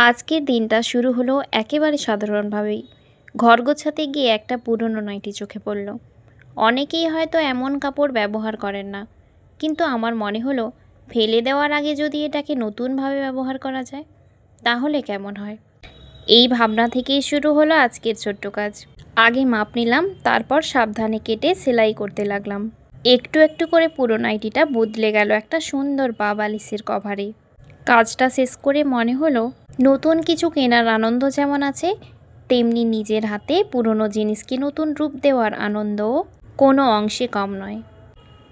আজকের দিনটা শুরু হলো একেবারে সাধারণভাবেই। ঘর গোছাতে গিয়ে একটা পুরনো নাইটি চোখে পড়ল। অনেকেই হয়তো এমন কাপড় ব্যবহার করেন না, কিন্তু আমার মনে হলো ফেলে দেওয়ার আগে যদি এটাকে নতুনভাবে ব্যবহার করা যায় তাহলে কেমন হয়। এই ভাবনা থেকেই শুরু হলো আজকের ছোট্ট কাজ। আগে মাপ নিলাম, তারপর সাবধানে কেটে সেলাই করতে লাগলাম। একটু একটু করে পুরো নাইটিটা বদলে গেল একটা সুন্দর পা বালিশের কভারে। কাজটা শেষ করে মনে হলো নতুন কিছু কেনার আনন্দ যেমন আছে, তেমনি নিজের হাতে পুরনো জিনিসকে নতুন রূপ দেওয়ার আনন্দও কোনো অংশে কম নয়।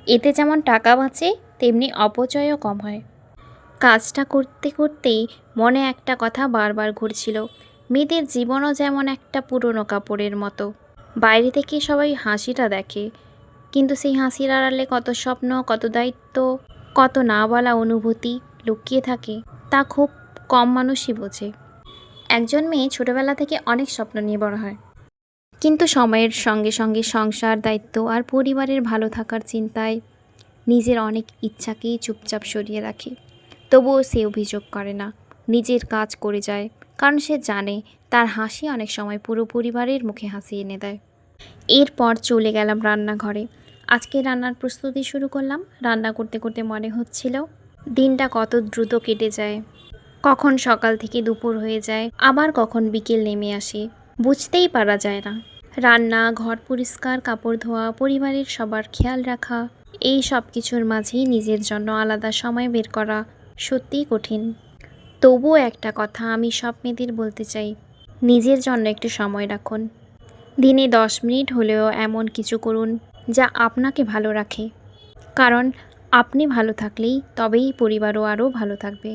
এতে যেমন টাকা বাঁচে, তেমনি অপচয়ও কম হয়। কাজটা করতে করতেই মনে একটা কথা বারবার ঘুরছিল, মেয়েদের জীবনও যেমন একটা পুরনো কাপড়ের মতো। বাইরে থেকে সবাই হাসিটা দেখে, কিন্তু সেই হাসির আড়ালে কত স্বপ্ন, কত দায়িত্ব, কত না বলা অনুভূতি লুকিয়ে থাকে তা খুব কম মানুষই বোঝে। একজন মেয়ে ছোটবেলা থেকে অনেক স্বপ্ন নিয়ে বড় হয়, কিন্তু সময়ের সঙ্গে সঙ্গে সংসার, দায়িত্ব আর পরিবারের ভালো থাকার চিন্তায় নিজের অনেক ইচ্ছাকেই চুপচাপ সরিয়ে রাখে। তবুও সে অভিযোগ করে না, নিজের কাজ করে যায়, কারণ সে জানে তার হাসি অনেক সময় পুরো পরিবারের মুখে হাসি এনে দেয়। এরপর চলে গেলাম রান্নাঘরে। আজকে রান্নার প্রস্তুতি শুরু করলাম। রান্না করতে করতে মনে হচ্ছিল দিনটা কত দ্রুত কেটে যায়। কখন সকাল থেকে দুপুর হয়ে যায়, আবার কখন বিকেল নেমে আসে, বুঝতেই পারা যায় না। রান্না, ঘর পরিষ্কার, কাপড় ধোয়া, পরিবারের সবার খেয়াল রাখা, এই সব কিছুর মাঝেই নিজের জন্য আলাদা সময় বের করা সত্যিই কঠিন। তবুও একটা কথা আমি সব মেয়েদের বলতে চাই, নিজের জন্য একটু সময় রাখুন। দিনে 10 মিনিট হলেও এমন কিছু করুন যা আপনাকে ভালো রাখে, কারণ আপনি ভালো থাকলেই তবেই পরিবারও আরও ভালো থাকবে।